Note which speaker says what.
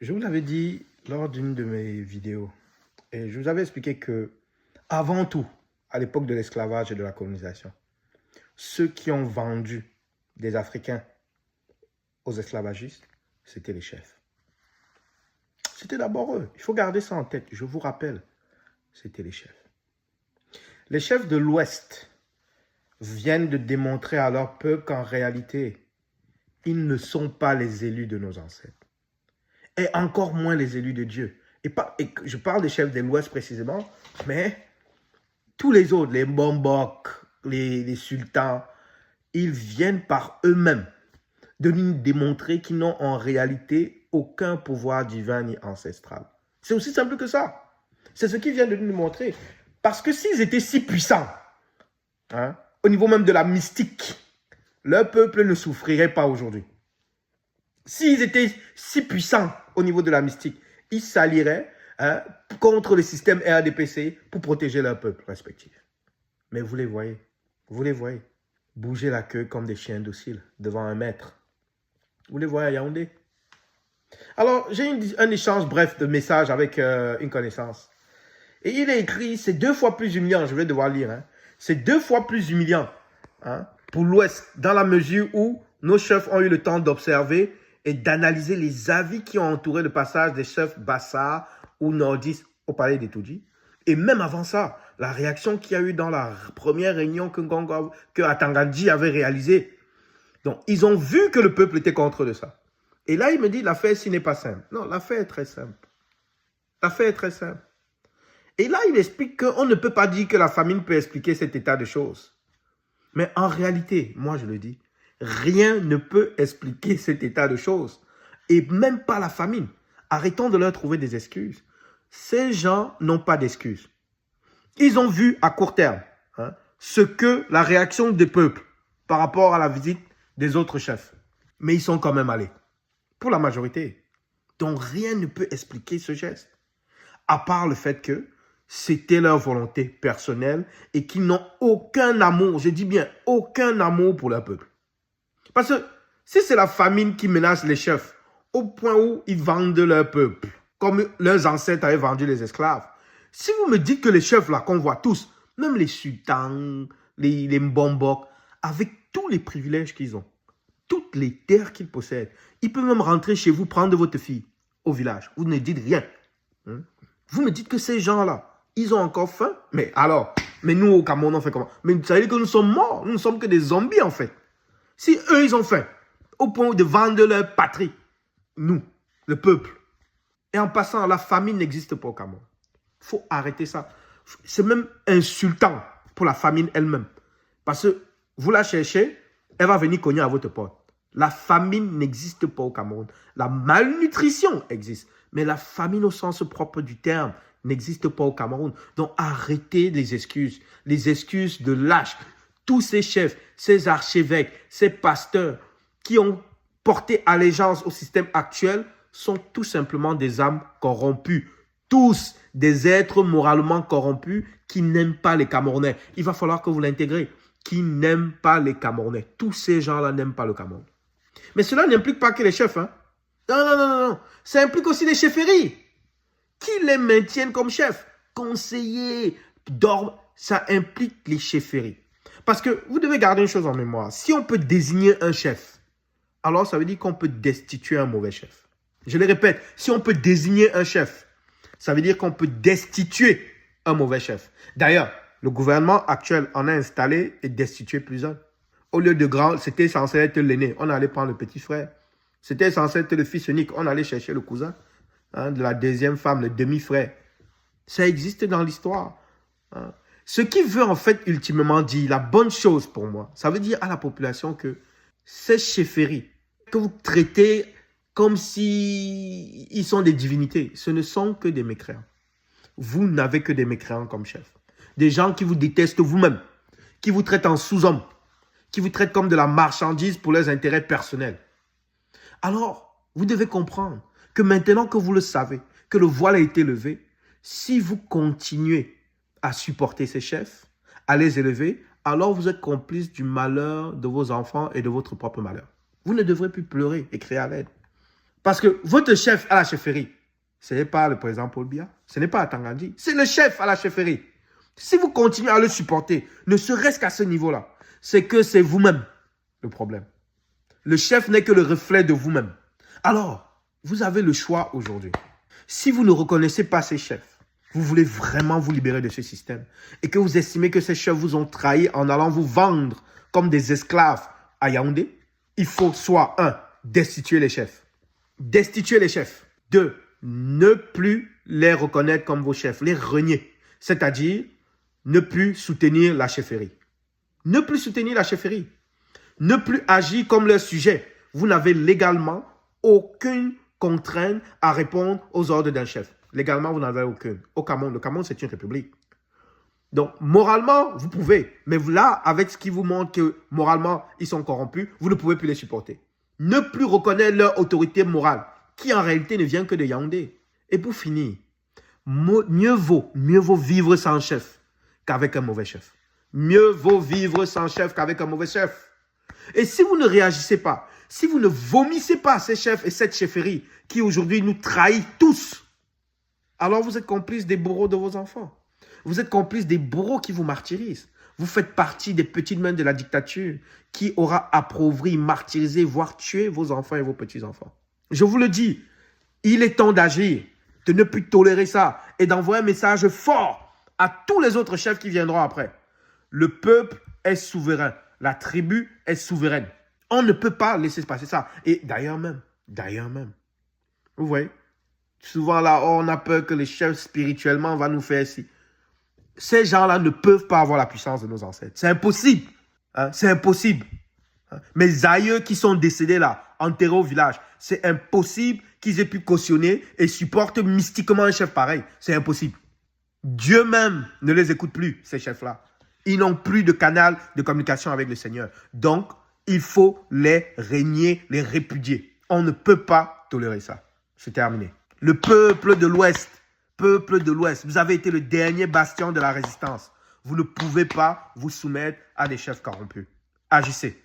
Speaker 1: Je vous l'avais dit lors d'une de mes vidéos, et je vous avais expliqué que, avant tout, à l'époque de l'esclavage et de la colonisation, ceux qui ont vendu des Africains aux esclavagistes, c'était les chefs. C'était d'abord eux. Il faut garder ça en tête. Je vous rappelle, c'était les chefs. Les chefs de l'Ouest viennent de démontrer à leur peuple qu'en réalité, ils ne sont pas les élus de nos ancêtres. Et encore moins les élus de Dieu. Et je parle des chefs de l'Ouest précisément, mais tous les autres, les Bombok, les sultans, ils viennent par eux-mêmes de nous démontrer qu'ils n'ont en réalité aucun pouvoir divin ni ancestral. C'est aussi simple que ça. C'est ce qu'ils viennent de nous montrer. Parce que s'ils étaient si puissants, au niveau même de la mystique, leur peuple ne souffrirait pas aujourd'hui. S'ils étaient si puissants au niveau de la mystique, ils s'allieraient contre le système RDPC pour protéger leur peuple respectif. Mais vous les voyez, bouger la queue comme des chiens dociles devant un maître. Vous les voyez à Yaoundé. Alors, j'ai un échange bref de messages avec une connaissance. Et il est écrit, c'est 2 fois plus humiliant, je vais devoir lire. C'est 2 fois plus humiliant pour l'Ouest, dans la mesure où nos chefs ont eu le temps d'observer et d'analyser les avis qui ont entouré le passage des chefs Bassa ou nordistes au palais des Toudji. Et même avant ça, la réaction qu'il y a eu dans la première réunion que Atangandji avait réalisée. Donc, ils ont vu que le peuple était contre de ça. Et là, il me dit, l'affaire ici n'est pas simple. Non, l'affaire est très simple. L'affaire est très simple. Et là, il explique qu'on ne peut pas dire que la famine peut expliquer cet état de choses. Mais en réalité, moi je le dis, rien ne peut expliquer cet état de choses. Et même pas la famine. Arrêtons de leur trouver des excuses. Ces gens n'ont pas d'excuses. Ils ont vu à court terme ce que la réaction des peuples par rapport à la visite des autres chefs. Mais ils sont quand même allés. Pour la majorité. Donc rien ne peut expliquer ce geste. À part le fait que c'était leur volonté personnelle et qu'ils n'ont aucun amour, je dis bien aucun amour pour leur peuple. Parce que si c'est la famine qui menace les chefs, au point où ils vendent leur peuple, comme leurs ancêtres avaient vendu les esclaves, si vous me dites que les chefs là qu'on voit tous, même les sultans, les Mbombok, avec tous les privilèges qu'ils ont, toutes les terres qu'ils possèdent, ils peuvent même rentrer chez vous, prendre votre fille au village. Vous ne dites rien. Vous me dites que ces gens-là, ils ont encore faim. Mais alors, nous au Cameroun, on fait comment? Mais vous savez que nous sommes morts. Nous ne sommes que des zombies en fait. Si eux, ils ont faim, au point de vendre leur patrie, nous, le peuple. Et en passant, la famine n'existe pas au Cameroun. Il faut arrêter ça. C'est même insultant pour la famine elle-même. Parce que vous la cherchez, elle va venir cogner à votre porte. La famine n'existe pas au Cameroun. La malnutrition existe. Mais la famine au sens propre du terme n'existe pas au Cameroun. Donc arrêtez les excuses de lâches. Tous ces chefs, ces archevêques, ces pasteurs qui ont porté allégeance au système actuel sont tout simplement des âmes corrompues. Tous des êtres moralement corrompus qui n'aiment pas les Camerounais. Il va falloir que vous l'intégrez. Qui n'aiment pas les Camerounais. Tous ces gens-là n'aiment pas le Cameroun. Mais cela n'implique pas que les chefs. Non, non, non, non. Ça implique aussi les chefferies. Qui les maintiennent comme chefs? Conseillers, dorment. Ça implique les chefferies. Parce que vous devez garder une chose en mémoire. Si on peut désigner un chef, alors ça veut dire qu'on peut destituer un mauvais chef. Je le répète, si on peut désigner un chef, ça veut dire qu'on peut destituer un mauvais chef. D'ailleurs, le gouvernement actuel en a installé et destitué plusieurs. Au lieu de grand, c'était censé être l'aîné. On allait prendre le petit frère. C'était censé être le fils unique. On allait chercher le cousin de la deuxième femme, le demi-frère. Ça existe dans l'histoire. Ce qui veut en fait ultimement dire la bonne chose pour moi, ça veut dire à la population que ces chefferies que vous traitez comme si ils sont des divinités, ce ne sont que des mécréants. Vous n'avez que des mécréants comme chef. Des gens qui vous détestent vous-même, qui vous traitent en sous-homme, qui vous traitent comme de la marchandise pour leurs intérêts personnels. Alors, vous devez comprendre que maintenant que vous le savez, que le voile a été levé, si vous continuez à supporter ces chefs, à les élever, alors vous êtes complice du malheur de vos enfants et de votre propre malheur. Vous ne devrez plus pleurer et crier à l'aide. Parce que votre chef à la chefferie, ce n'est pas le président Paul Biya, ce n'est pas Tangandji, c'est le chef à la chefferie. Si vous continuez à le supporter, ne serait-ce qu'à ce niveau-là, c'est que c'est vous-même le problème. Le chef n'est que le reflet de vous-même. Alors, vous avez le choix aujourd'hui. Si vous ne reconnaissez pas ces chefs, vous voulez vraiment vous libérer de ce système et que vous estimez que ces chefs vous ont trahi en allant vous vendre comme des esclaves à Yaoundé, il faut soit 1, destituer les chefs. Destituer les chefs. 2, ne plus les reconnaître comme vos chefs, les renier. C'est-à-dire, ne plus soutenir la chefferie. Ne plus soutenir la chefferie. Ne plus agir comme leur sujet. Vous n'avez légalement aucune contrainte à répondre aux ordres d'un chef. Légalement, vous n'avez aucune. Au Cameroun, le Cameroun, c'est une république. Donc, moralement, vous pouvez. Mais là, avec ce qui vous montre que moralement, ils sont corrompus, vous ne pouvez plus les supporter. Ne plus reconnaître leur autorité morale, qui en réalité ne vient que de Yaoundé. Et pour finir, mieux vaut vivre sans chef qu'avec un mauvais chef. Mieux vaut vivre sans chef qu'avec un mauvais chef. Et si vous ne réagissez pas, si vous ne vomissez pas ces chefs et cette chefferie qui aujourd'hui nous trahit tous, alors vous êtes complice des bourreaux de vos enfants. Vous êtes complice des bourreaux qui vous martyrisent. Vous faites partie des petites mains de la dictature qui aura appauvri, martyrisé, voire tué vos enfants et vos petits-enfants. Je vous le dis, il est temps d'agir, de ne plus tolérer ça et d'envoyer un message fort à tous les autres chefs qui viendront après. Le peuple est souverain. La tribu est souveraine. On ne peut pas laisser se passer ça. Et d'ailleurs même, vous voyez, souvent là, on a peur que les chefs spirituellement vont nous faire ci. Ces gens-là ne peuvent pas avoir la puissance de nos ancêtres. C'est impossible. Hein? C'est impossible. Hein? Mes aïeux qui sont décédés là, enterrés au village, c'est impossible qu'ils aient pu cautionner et supportent mystiquement un chef pareil. C'est impossible. Dieu même ne les écoute plus, ces chefs-là. Ils n'ont plus de canal de communication avec le Seigneur. Donc, il faut les régner, les répudier. On ne peut pas tolérer ça. C'est terminé. Le peuple de l'Ouest, vous avez été le dernier bastion de la résistance. Vous ne pouvez pas vous soumettre à des chefs corrompus. Agissez.